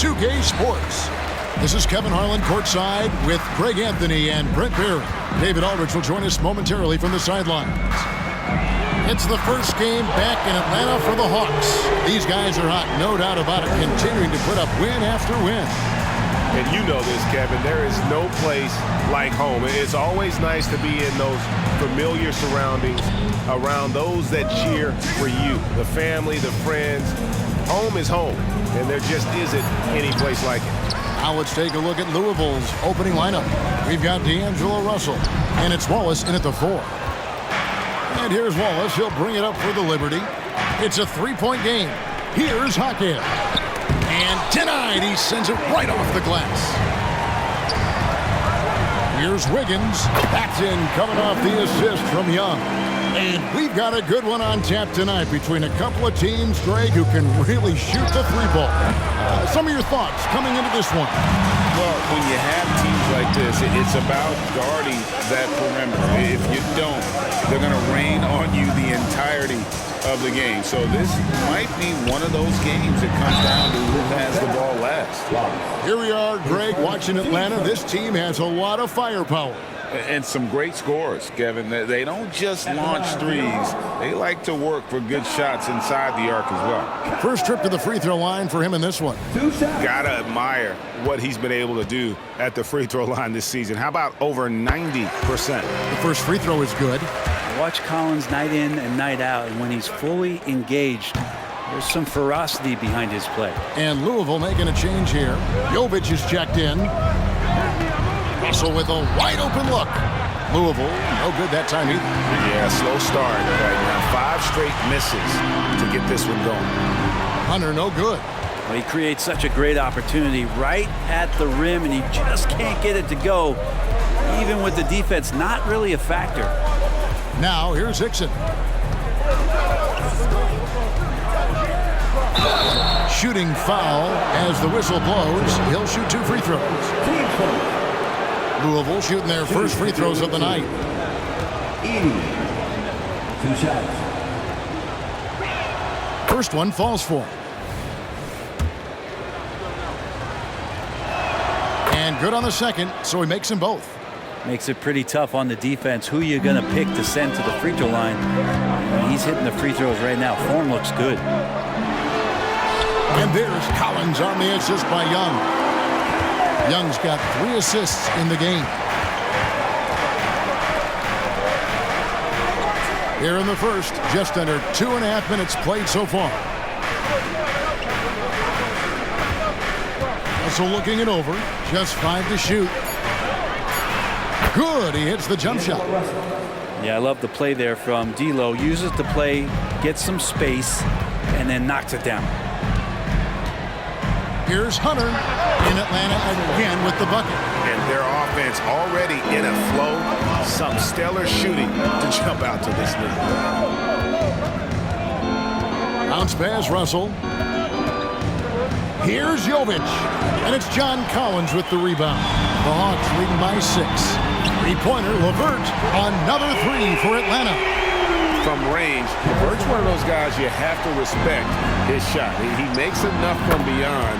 2K Sports. This is Kevin Harlan courtside with Greg Anthony and Brent Barry. David Aldridge will join us momentarily from the sidelines. It's the first game back in Atlanta for the Hawks. These guys are hot, no doubt about it, continuing to put up win after win. And you know this, Kevin, there is no place like home. It's always nice to be in those familiar surroundings, around those that cheer for you, the family, the friends. Home is home, and there just isn't any place like it. Now let's take a look at Louisville's opening lineup. We've got D'Angelo Russell, and it's Wallace in at the 4. And here's Wallace. He'll bring it up for the Liberty. It's a three-point game. Here's Hackett. And denied. He sends it right off the glass. Here's Wiggins. That's in, coming off the assist from Young. And we've got a good one on tap tonight between a couple of teams, Greg, who can really shoot the three ball. Some of your thoughts coming into this one. Well, when you have teams like this, it's about guarding that perimeter. If you don't, they're going to rain on you the entirety of the game. So this might be one of those games that comes down to who has the ball last. Here we are, Greg, watching Atlanta. This team has a lot of firepower. And some great scores, Kevin. They don't just launch threes. They like to work for good shots inside the arc as well. First trip to the free throw line for him in this one. Gotta admire what he's been able to do at the free throw line this season. How about over 90%? The first free throw is good. Watch Collins night in and night out, and when he's fully engaged, there's some ferocity behind his play. And Louisville making a change here. Jovic is checked in. Russell with a wide open look. Louisville, no good that time either. Yeah, slow start right now. 5 straight misses to get this one going. Hunter, no good. Well, he creates such a great opportunity right at the rim, and he just can't get it to go, even with the defense not really a factor. Now, here's Hickson. Shooting foul as the whistle blows. He'll shoot 2 free throws. Louisville shooting their first free throws of the night. 2 shots. First one falls for him. And good on the second, so he makes them both. Makes it pretty tough on the defense. Who you're going to pick to send to the free throw line. And he's hitting the free throws right now. Form looks good. And there's Collins on the assist by Young. Young's got 3 assists in the game. Here in the first, just under 2.5 minutes played so far. Also looking it over, just 5 to shoot. Good, he hits the jump shot. Yeah, I love the play there from D'Lo. Uses the play, gets some space, and then knocks it down. Here's Hunter in Atlanta again with the bucket. And their offense already in a flow. Some stellar shooting to jump out to this lead. Bounce pass, Russell. Here's Jovic. And it's John Collins with the rebound. The Hawks leading by 6. Three-pointer, LeVert. Another 3 for Atlanta. From range, LeVert's one of those guys you have to respect his shot. He makes enough from beyond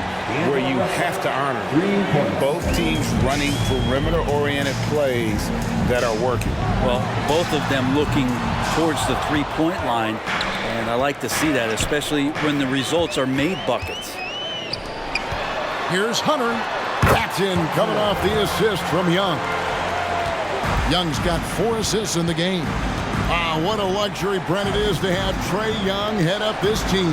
where you have to honor him. Both teams running perimeter-oriented plays that are working. Well, both of them looking towards the three-point line, and I like to see that, especially when the results are made buckets. Here's Hunter. That's in, coming off the assist from Young. Young's got 4 assists in the game. What a luxury, Brent, it is to have Trae Young head up this team.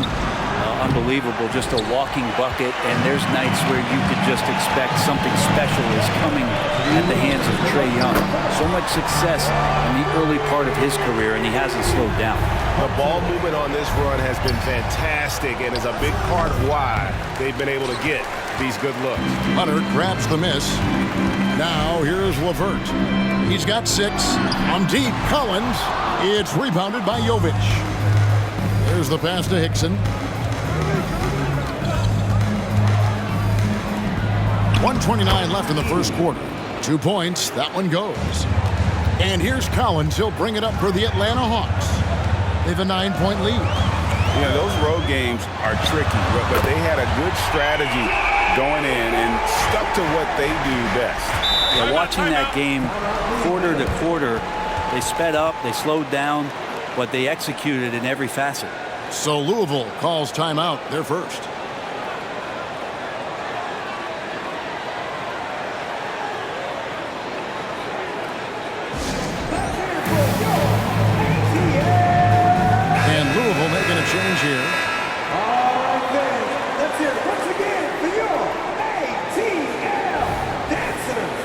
Unbelievable, just a walking bucket, and there's nights where you could just expect something special is coming at the hands of Trae Young. So much success in the early part of his career, and he hasn't slowed down. The ball movement on this run has been fantastic and is a big part of why they've been able to get these good looks. Hunter grabs the miss. Now here's LeVert. He's got 6. On deep, Collins. It's rebounded by Jovic. There's the pass to Hickson. 1:29 left in the first quarter. 2 points. That one goes. And here's Collins. He'll bring it up for the Atlanta Hawks. They have a 9-point lead. You know, those road games are tricky, but they had a good strategy going in and stuck to what they do best. Yeah, watching that game quarter to quarter, they sped up, they slowed down, but they executed in every facet. So Louisville calls timeout, their first. And Louisville making a change here. All right, then. Let's hear it once again for your ATL dancers.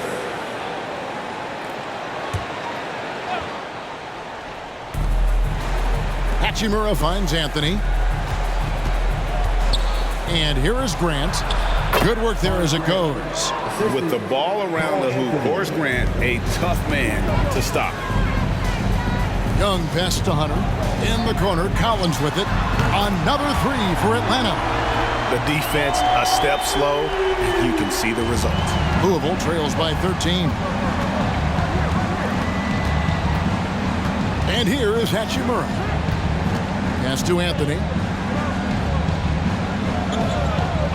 Hachimura finds Anthony. And here is Grant. Good work there as it goes. With the ball around the hoop, Horace Grant, a tough man to stop. Young pass to Hunter. In the corner, Collins with it. Another three for Atlanta. The defense a step slow, and you can see the result. Louisville trails by 13. And here is Hachimura. Pass to Anthony.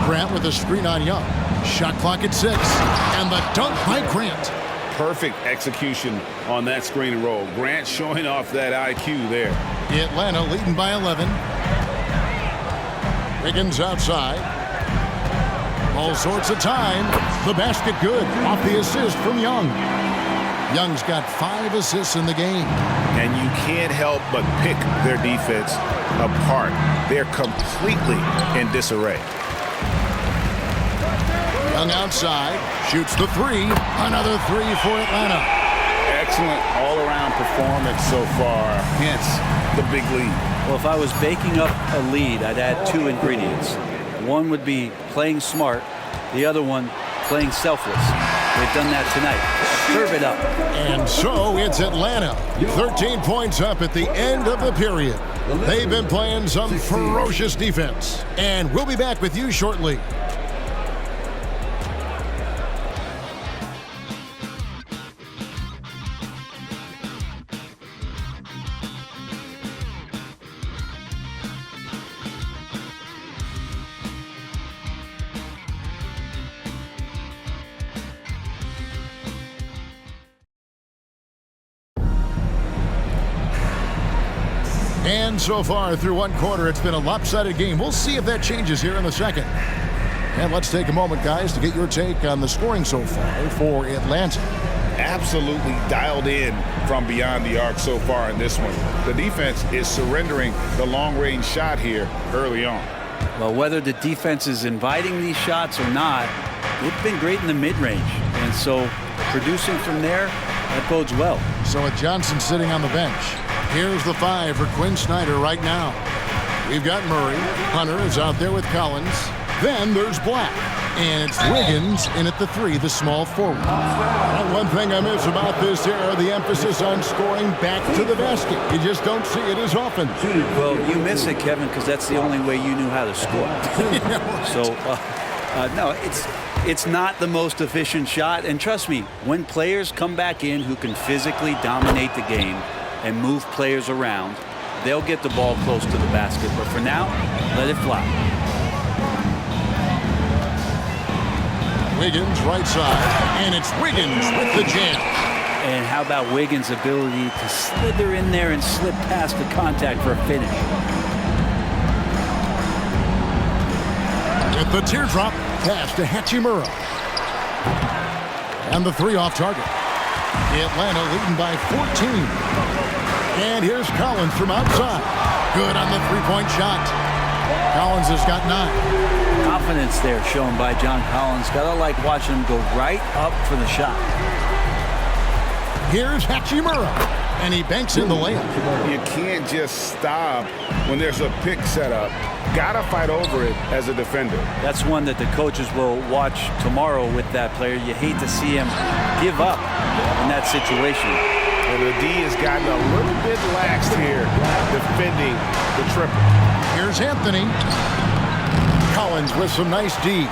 Grant with a screen on Young. Shot clock at 6. And the dunk by Grant. Perfect execution on that screen and roll. Grant showing off that IQ there. Atlanta leading by 11. Wiggins outside. All sorts of time. The basket good. Off the assist from Young. Young's got 5 assists in the game. And you can't help but pick their defense apart. They're completely in disarray. Young outside. Shoots the 3. Another 3 for Atlanta. Excellent all-around performance so far, hence the big lead. Well, if I was baking up a lead, I'd add 2 ingredients. One would be playing smart. The other one, playing selfless. They've done that tonight. Serve it up. And so it's Atlanta. 13 points up at the end of the period. They've been playing some ferocious defense. And we'll be back with you shortly. And so far through one quarter, it's been a lopsided game. We'll see if that changes here in the second. And let's take a moment, guys, to get your take on the scoring so far for Atlanta. Absolutely dialed in from beyond the arc so far in this one. The defense is surrendering the long-range shot here early on. Well, whether the defense is inviting these shots or not, they've been great in the mid-range. And so producing from there, that bodes well. So with Johnson sitting on the bench, here's the 5 for Quinn Snyder right now. We've got Murray. Hunter is out there with Collins. Then there's Black. And it's Wiggins in at the 3, the small forward. And one thing I miss about this era, the emphasis on scoring back to the basket. You just don't see it as often. Well, you miss it, Kevin, because that's the only way you knew how to score. So, no, it's not the most efficient shot. And trust me, when players come back in who can physically dominate the game and move players around, they'll get the ball close to the basket. But for now, let it fly. Wiggins right side, and it's Wiggins with the jam. And how about Wiggins' ability to slither in there and slip past the contact for a finish? With the teardrop pass to Hachimura. And the 3 off target. Atlanta leading by 14. And here's Collins from outside. Good on the 3-point shot. Collins has got 9. Confidence there shown by John Collins. Gotta like watching him go right up for the shot. Here's Hachimura. And he banks in the layup. You can't just stop when there's a pick set up. Gotta fight over it as a defender. That's one that the coaches will watch tomorrow with that player. You hate to see him give up in that situation. And the D has gotten a little bit laxed here defending the triple. Here's Anthony. Collins with some nice D.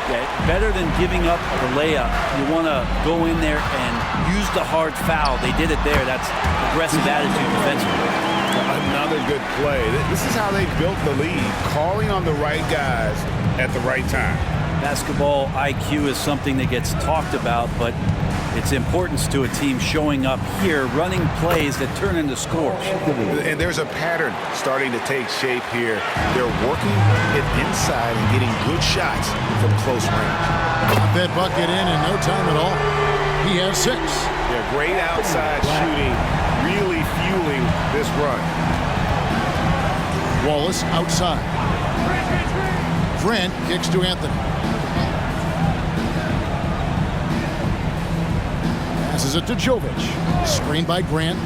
Yeah, better than giving up the layup. You want to go in there and use the hard foul. They did it there. That's aggressive attitude defensively. Another good play. This is how they built the lead, calling on the right guys at the right time. Basketball IQ is something that gets talked about, but its importance to a team showing up here, running plays that turn into scores. And there's a pattern starting to take shape here. They're working it inside and getting good shots from close range. Got that bucket in no time at all. He has 6. Yeah, great outside shooting, really fueling this run. Wallace outside. Grant kicks to Anthony. Passes it to Jovic. Screened by Grant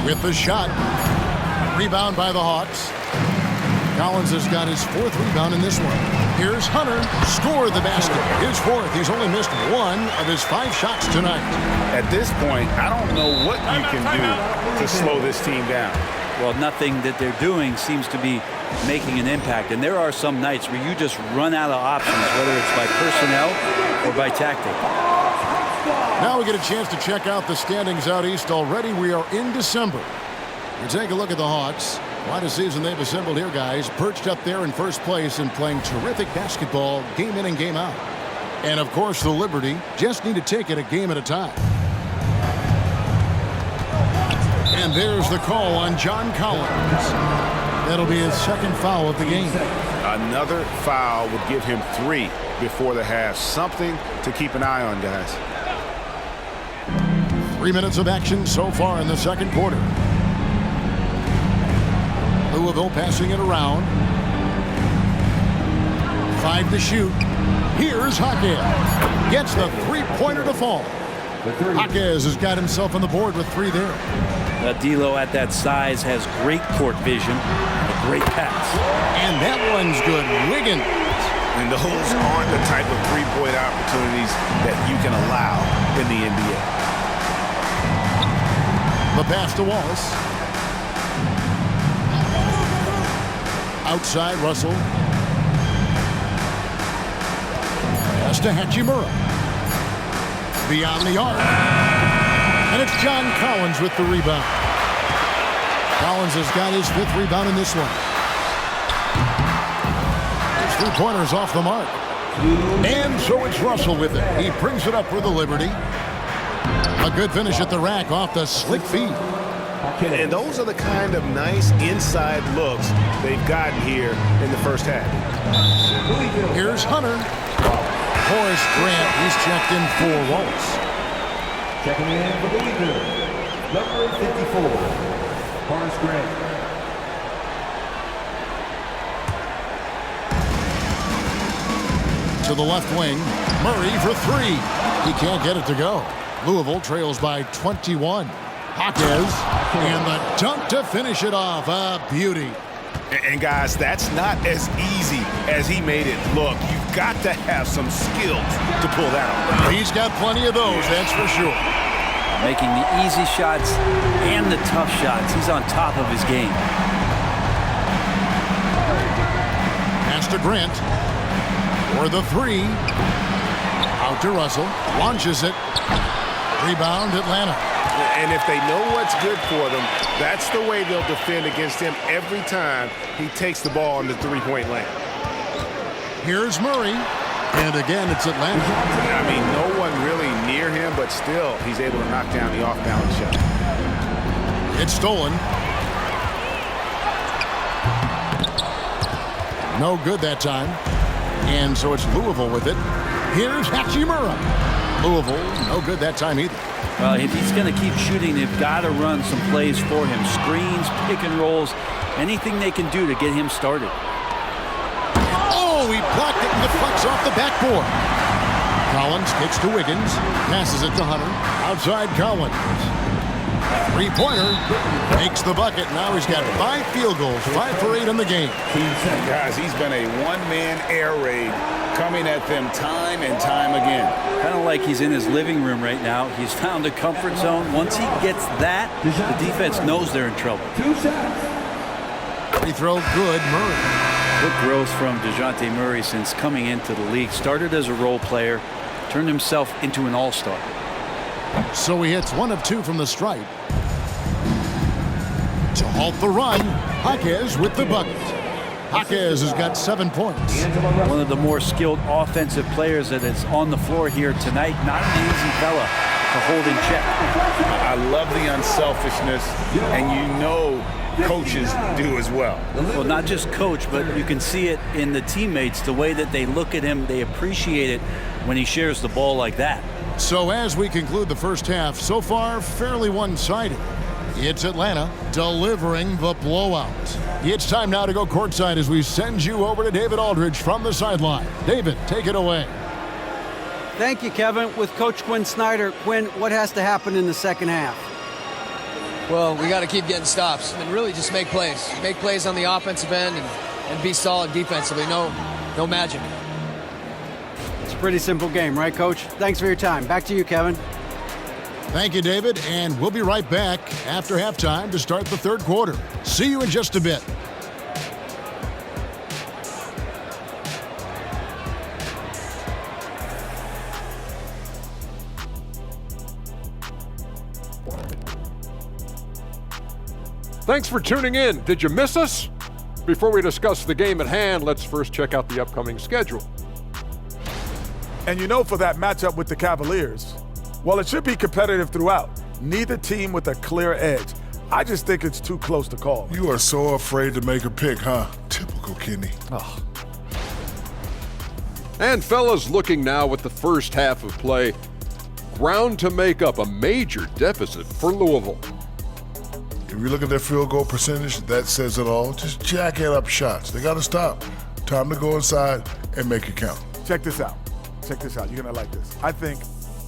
with the shot. Rebound by the Hawks. Collins has got his 4th rebound in this one. Here's Hunter. Scored the basket. His 4th. He's only missed 1 of his 5 shots tonight. At this point, I don't know what you can do to slow this team down. Well, nothing that they're doing seems to be making an impact. And there are some nights where you just run out of options, whether it's by personnel or by tactic. Now we get a chance to check out the standings out east. Already we are in December. We take a look at the Hawks. Quite a season they've assembled here, guys. Perched up there in first place and playing terrific basketball game in and game out. And, of course, the Liberty just need to take it a game at a time. And there's the call on John Collins. That'll be his 2nd foul of the game. Another foul would give him 3 before the half. Something to keep an eye on, guys. 3 minutes of action so far in the 2nd quarter. Louisville passing it around. 5 to shoot. Here's Jaquez. Gets the 3-pointer to fall. Jaquez has got himself on the board with 3 there. D'Lo at that size has great court vision, a great pass. And that one's good. Wiggins. And those aren't the type of 3-point opportunities that you can allow in the NBA. The pass to Wallace. Outside, Russell. Pass to Hachimura. Beyond the arc. And it's John Collins with the rebound. Collins has got his 5th rebound in this one. His 3-pointer's off the mark. And so it's Russell with it. He brings it up for the Liberty. A good finish at the rack off the slick feed. And those are the kind of nice inside looks they've gotten here in the first half. Here's Hunter. Horace Grant, he's checked in for Wallace. Checking in for Louisville, number 54, Horace Grant. To the left wing, Murray for 3. He can't get it to go. Louisville trails by 21. Jaquez, and the dunk to finish it off. A beauty. And guys, that's not as easy as he made it look. You've got to have some skills to pull that off. He's got plenty of those, that's for sure. Making the easy shots and the tough shots. He's on top of his game. Pass to Grant. For the 3. Out to Russell. Launches it. Rebound, Atlanta. And if they know what's good for them, that's the way they'll defend against him every time he takes the ball in the 3-point lane. Here's Murray. And again, it's Atlanta. I mean, no one really near him, but still, he's able to knock down the off-balance shot. It's stolen. No good that time. And so it's Louisville with it. Here's Hachimura. Louisville, no good that time either. Well, if he's going to keep shooting, they've got to run some plays for him. Screens, pick and rolls, anything they can do to get him started. Oh, he blocked it and deflects off the backboard. Collins kicks to Wiggins. Passes it to Hunter. Outside Collins. 3-pointer. Makes the bucket. Now he's got 5 field goals. 5 for 8 in the game. Guys, he's been a one-man air raid coming at them time and time again. Kind of like he's in his living room right now. He's found a comfort zone. Once he gets that, the defense knows they're in trouble. 2 shots. Free throw good. Murray. Good growth from DeJounte Murray since coming into the league. Started as a role player, turned himself into an all-star. So he hits 1 of 2 from the stripe. To halt the run, Jaquez with the bucket. Jaquez has got 7 points. One of the more skilled offensive players that is on the floor here tonight. Not an easy fella to hold in check. I love the unselfishness, and you know coaches do as well. Well, not just coach, but you can see it in the teammates, the way that they look at him. They appreciate it when he shares the ball like that. So as we conclude the first half, so far fairly one-sided. It's Atlanta delivering the blowout. It's time now to go courtside as we send you over to David Aldridge from the sideline. David, take it away. Thank you, Kevin. With Coach Quinn Snyder, Quinn, what has to happen in the second half? Well, we got to keep getting stops and really just make plays. Make plays on the offensive end and be solid defensively. No magic. It's a pretty simple game, right, Coach? Thanks for your time. Back to you, Kevin. Thank you, David, and we'll be right back after halftime to start the third quarter. See you in just a bit. Thanks for tuning in. Did you miss us? Before we discuss the game at hand, let's first check out the upcoming schedule. And you know, for that matchup with the Cavaliers, well, it should be competitive throughout. Neither team with a clear edge. I just think it's too close to call. You are so afraid to make a pick, huh? Typical Kenny. Oh. And fellas, looking now at the first half of play, ground to make up a major deficit for Louisville. If you look at their field goal percentage, that says it all. Just jacking up shots. They got to stop. Time to go inside and make it count. Check this out. Check this out. You're going to like this. I think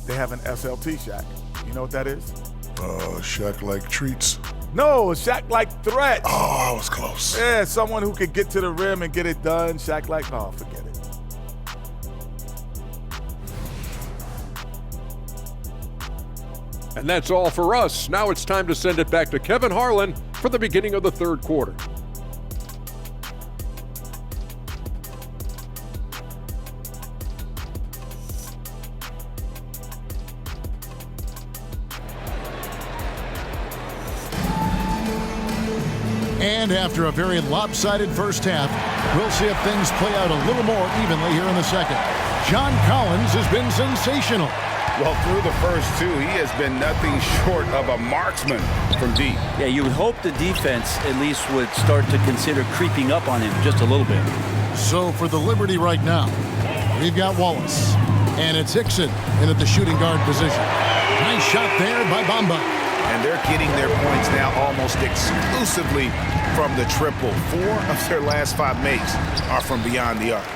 they have an SLT Shaq. You know what that is? Shaq like treats. No, a Shaq like threat. Oh, I was close. Yeah, someone who could get to the rim and get it done. Shaq like, oh, forget it. And that's all for us. Now it's time to send it back to Kevin Harlan for the beginning of the third quarter. And after a very lopsided first half, we'll see if things play out a little more evenly here in the second. John Collins has been sensational. Well, through the first two, he has been nothing short of a marksman from deep. Yeah, you would hope the defense at least would start to consider creeping up on him just a little bit. So for the Liberty right now, we've got Wallace. And it's Hickson in at the shooting guard position. Nice shot there by Bamba. And they're getting their points now almost exclusively from the triple. 4 of their last 5 makes are from beyond the arc.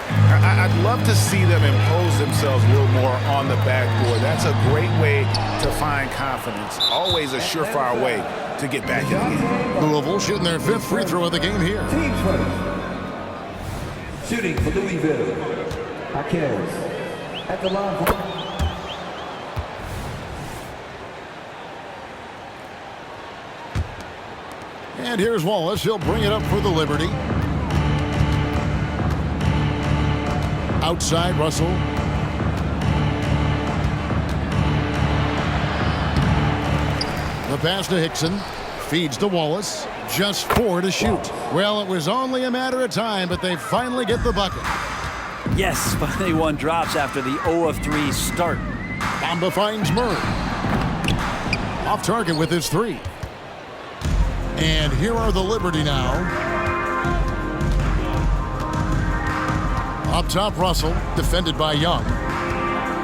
I'd love to see them impose themselves a little more on the backboard. That's a great way to find confidence. Always a surefire way to get back in the game. Louisville shooting their 5th free throw of the game here. Team first. Shooting for Louisville. Jaquez at the line. And here's Wallace. He'll bring it up for the Liberty. Outside, Russell. The pass to Hickson. Feeds to Wallace. Just 4 to shoot. Well, it was only a matter of time, but they finally get the bucket. Yes, finally one drops after the 0 of 3 start. Bamba finds Murray. Off target with his 3. And here are the Liberty now. Up top, Russell, defended by Young.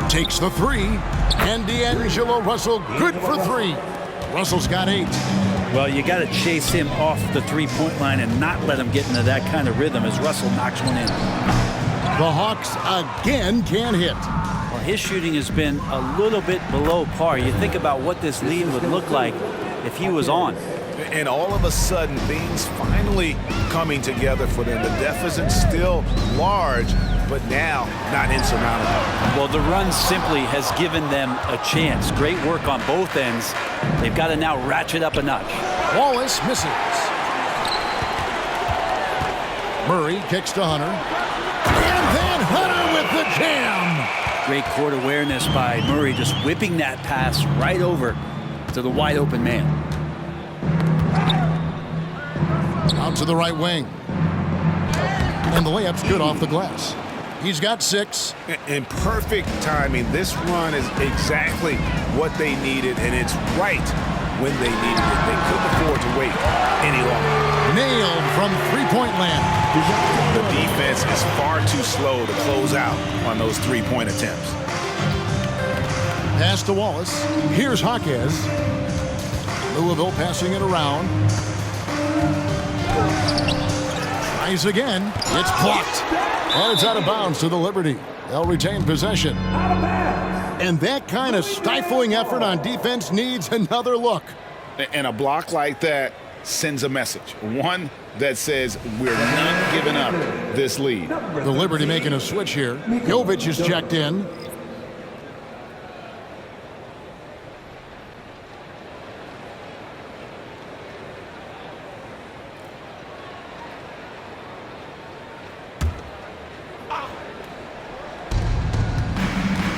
Takes the 3. And D'Angelo Russell, good for 3. Russell's got 8. Well, you got to chase him off the three-point line and not let him get into that kind of rhythm as Russell knocks one in. The Hawks again can't hit. Well, his shooting has been a little bit below par. You think about what this lead would look like if he was on. And all of a sudden, things finally coming together for them. The deficit's still large, but now not insurmountable. Well, the run simply has given them a chance. Great work on both ends. They've got to now ratchet up a notch. Wallace misses. Murray kicks to Hunter. And then Hunter with the jam. Great court awareness by Murray, just whipping that pass right over to the wide open man. Out to the right wing. And the layup's good off the glass. He's got 6. In perfect timing. This run is exactly what they needed, and it's right when they needed it. They couldn't afford to wait any longer. Nailed from three-point land. The defense is far too slow to close out on those three-point attempts. Pass to Wallace. Here's Jaquez. Louisville passing it around. Tries again. It's blocked. Well, it's out of bounds to the Liberty. They'll retain possession. And that kind of stifling effort on defense needs another look. And a block like that sends a message. One that says we're not giving up this lead. The Liberty making a switch here. Jovic is checked in.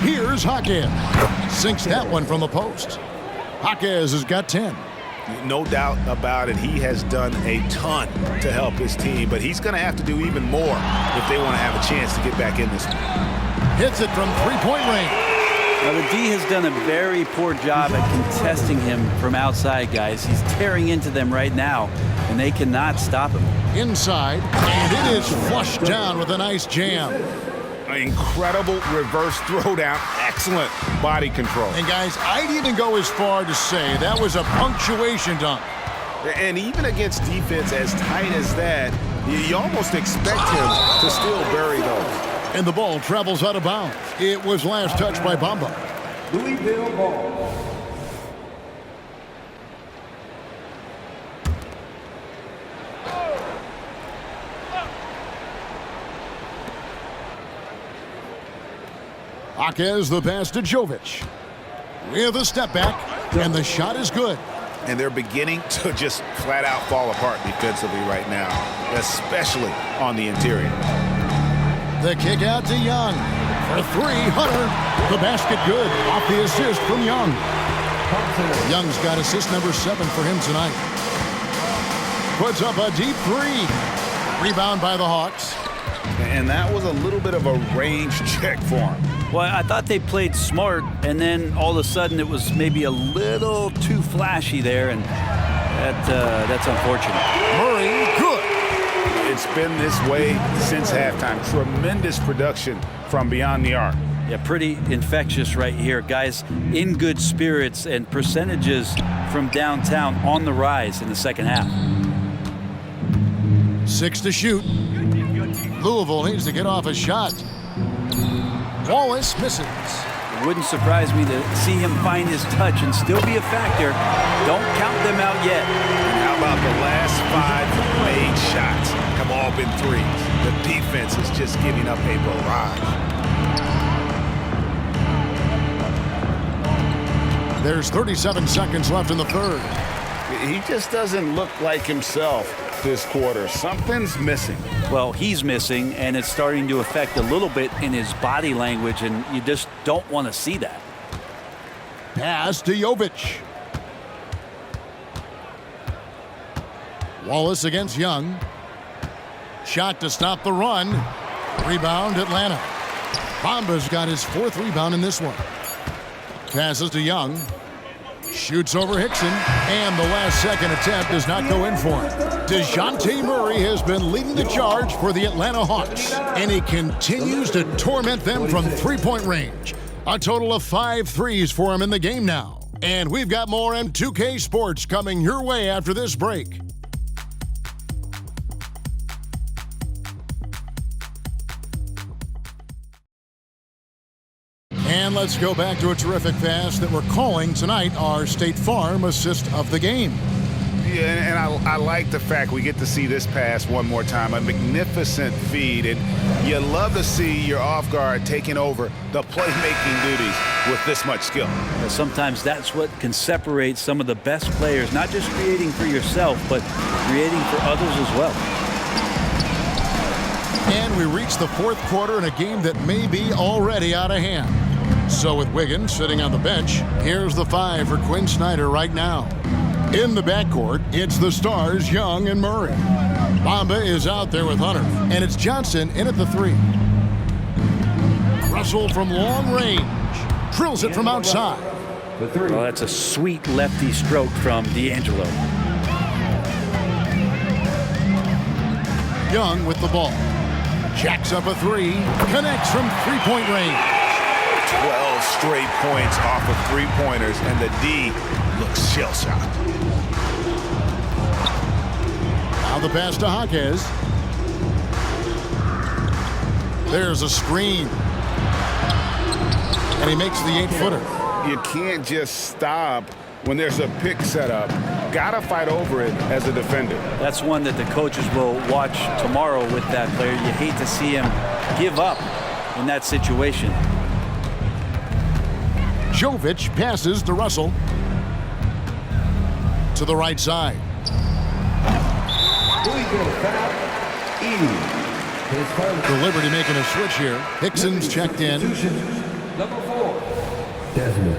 Here's Jaquez. Sinks that one from the post. Jaquez has got 10. No doubt about it. He has done a ton to help his team, but he's going to have to do even more if they want to have a chance to get back in this one. Hits it from three-point range. Now, the D has done a very poor job at contesting him from outside, guys. He's tearing into them right now, and they cannot stop him. Inside, and it is flushed down with a nice jam. Incredible reverse throwdown. Excellent body control. And guys, I'd even go as far to say that was a punctuation dunk. And even against defense as tight as that, you almost expect him to still bury those. And the ball travels out of bounds. It was last touched by Bamba. Louisville ball. Jaquez the pass to Jovic. With a step back, and the shot is good. And they're beginning to just flat out fall apart defensively right now, especially on the interior. The kick out to Young. For 3, Hunter. The basket good. Off the assist from Young. Young's got assist number 7 for him tonight. Puts up a deep 3. Rebound by the Hawks. And that was a little bit of a range check for him. Well, I thought they played smart, and then all of a sudden it was maybe a little too flashy there, and that's unfortunate. Murray, good. It's been this way since halftime. Tremendous production from beyond the arc. Yeah, pretty infectious right here. Guys in good spirits, and percentages from downtown on the rise in the second half. 6 to shoot. Louisville needs to get off a shot. Wallace misses. It wouldn't surprise me to see him find his touch and still be a factor. Don't count them out yet. And how about the last 5 made shots have all been threes? The defense is just giving up a barrage. There's 37 seconds left in the third. He just doesn't look like himself this quarter. Something's missing. Well, he's missing, and it's starting to affect a little bit in his body language, and you just don't want to see that. Pass to Jovic. Wallace against Young. Shot to stop the run. Rebound, Atlanta. Bamba's got his 4th rebound in this one. Passes to Young. Shoots over Hickson, and the last second attempt does not go in for him. DeJounte Murray has been leading the charge for the Atlanta Hawks, and he continues to torment them from three-point range. A total of 5 threes for him in the game now. And we've got more M2K Sports coming your way after this break. And let's go back to a terrific pass that we're calling tonight our State Farm assist of the game. Yeah, and I like the fact we get to see this pass one more time. A magnificent feed, and you love to see your off guard taking over the playmaking duties with this much skill. Sometimes that's what can separate some of the best players, not just creating for yourself, but creating for others as well. And we reach the 4th quarter in a game that may be already out of hand. So with Wiggins sitting on the bench, here's the 5 for Quinn Snyder right now. In the backcourt, it's the stars, Young and Murray. Bamba is out there with Hunter, and it's Johnson in at the 3. Russell from long range drills it from outside. Well, that's a sweet lefty stroke from D'Angelo. Young with the ball. Jacks up a 3. Connects from three-point range. 12 straight points off of three-pointers, and the D looks shell-shocked. Now the pass to Jaquez. There's a screen. And he makes the 8-footer. You can't just stop when there's a pick set up. Gotta fight over it as a defender. That's one that the coaches will watch tomorrow with that player. You hate to see him give up in that situation. Jovic passes to Russell. To the right side. The Liberty making a switch here. Hickson's checked in. Number 4, Desmond.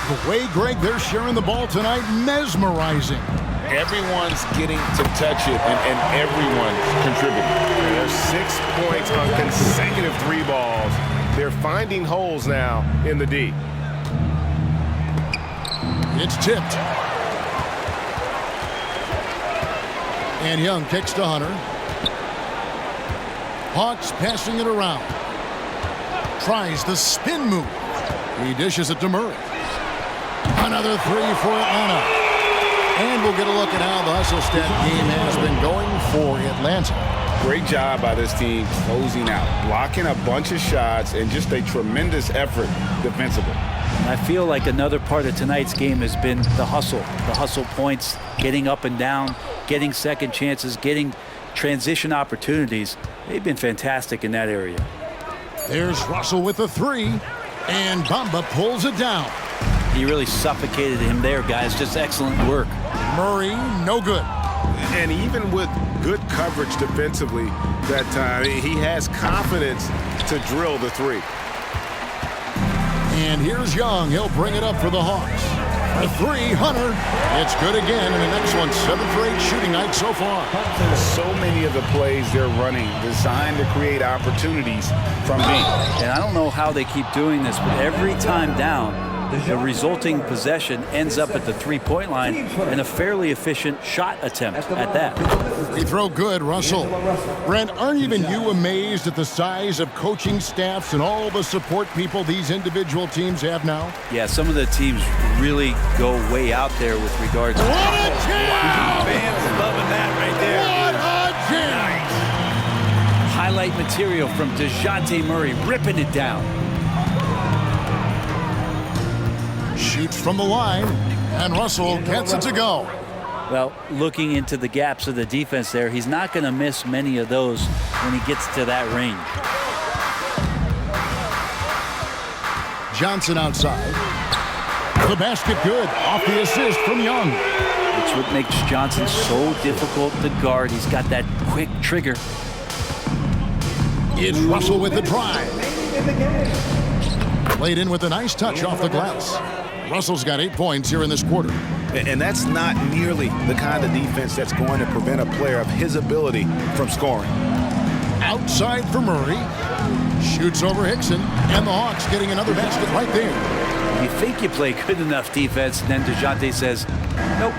The way, Greg, they're sharing the ball tonight, mesmerizing. Everyone's getting to touch it, and everyone's contributing. There's 6 points on consecutive 3 balls. They're finding holes now in the D. It's tipped. And Young kicks to Hunter. Hawks passing it around. Tries the spin move. He dishes it to Murray. Another 3 for Atlanta. And we'll get a look at how the hustle stat game has been going for Atlanta. Great job by this team closing out, blocking a bunch of shots, and just a tremendous effort defensively. I feel like another part of tonight's game has been the hustle points, getting up and down, getting second chances, getting transition opportunities. They've been fantastic in that area. There's Russell with the 3, and Bamba pulls it down. He really suffocated him there, guys. Just excellent work. Murray, no good. And even with good coverage defensively that time, he has confidence to drill the 3. And here's Young. He'll bring it up for the Hawks. For 3, Hunter. It's good again, and the next one, 7 for 8 shooting night so far. So many of the plays they're running designed to create opportunities from deep. And I don't know how they keep doing this, but every time down, the resulting possession ends up at the three-point line and a fairly efficient shot attempt at that. He throw good, Russell. Brent, aren't even you amazed at the size of coaching staffs and all the support people these individual teams have now? Yeah, some of the teams really go way out there with regards to... What a jam! Fans loving that right there. What a jam! Highlight material from DeJounte Murray ripping it down. Shoots from the line, and Russell gets it to go. Well, looking into the gaps of the defense there, he's not going to miss many of those when he gets to that range. Johnson outside. The basket good, off the assist from Young. It's what makes Johnson so difficult to guard. He's got that quick trigger. It's Russell with the drive. Played in with a nice touch off the glass. Russell's got 8 points here in this quarter. And that's not nearly the kind of defense that's going to prevent a player of his ability from scoring. Outside for Murray. Shoots over Hickson, and the Hawks getting another basket right there. You think you play good enough defense, and then DeJounte says, nope.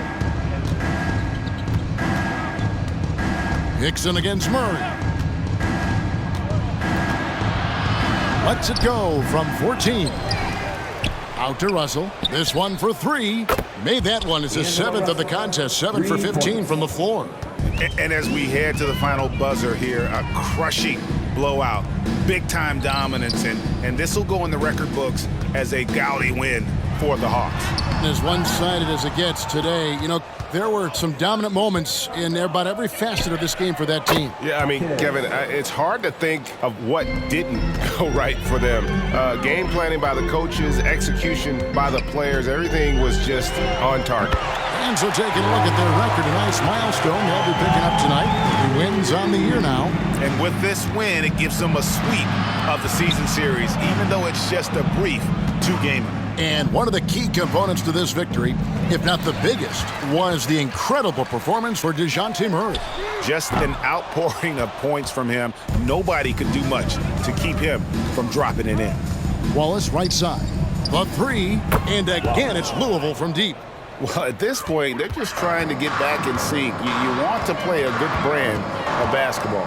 Hickson against Murray. Lets it go from 14. Out to Russell. This one for 3. Made that one as the 7th of the contest. 7 for 15 from the floor. And as we head to the final buzzer here, a crushing blowout, big-time dominance, and this will go in the record books as a gaudy win for the Hawks. As one-sided as it gets today, you know, there were some dominant moments in about every facet of this game for that team. Yeah, I mean, Kevin, it's hard to think of what didn't go right for them. Game planning by the coaches, execution by the players, everything was just on target. And so taking a look at their record, a nice milestone they'll be picking up tonight. He wins on the year now. And with this win, it gives them a sweep of the season series, even though it's just a brief 2-gamer. And one of the key components to this victory, if not the biggest, was the incredible performance for DeJounte Murray. Just an outpouring of points from him. Nobody could do much to keep him from dropping it in. Wallace right side. The three, and again it's Louisville from deep. Well, at this point, they're just trying to get back in sync. You want to play a good brand of basketball.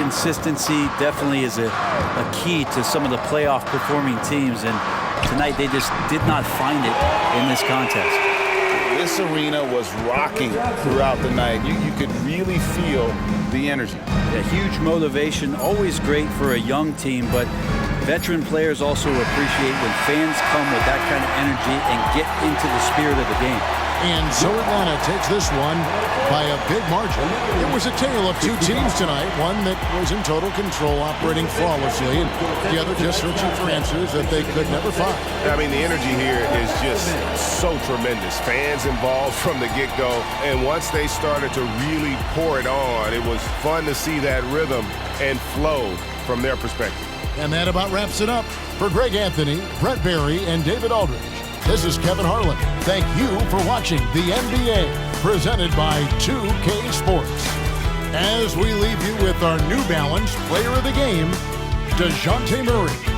Consistency definitely is a key to some of the playoff performing teams, and tonight they just did not find it in this contest. This arena was rocking throughout the night. You could really feel the energy. A huge motivation, always great for a young team, but veteran players also appreciate when fans come with that kind of energy and get into the spirit of the game. And so Atlanta takes this one by a big margin. It was a tale of two teams tonight, one that was in total control, operating flawlessly, and the other just searching for answers that they could never find. I mean, the energy here is just so tremendous. Fans involved from the get-go, and once they started to really pour it on, it was fun to see that rhythm and flow from their perspective. And that about wraps it up. For Greg Anthony, Brett Barry, and David Aldridge, this is Kevin Harlan. Thank you for watching the NBA, presented by 2K Sports. As we leave you with our New Balance Player of the Game, DeJounte Murray.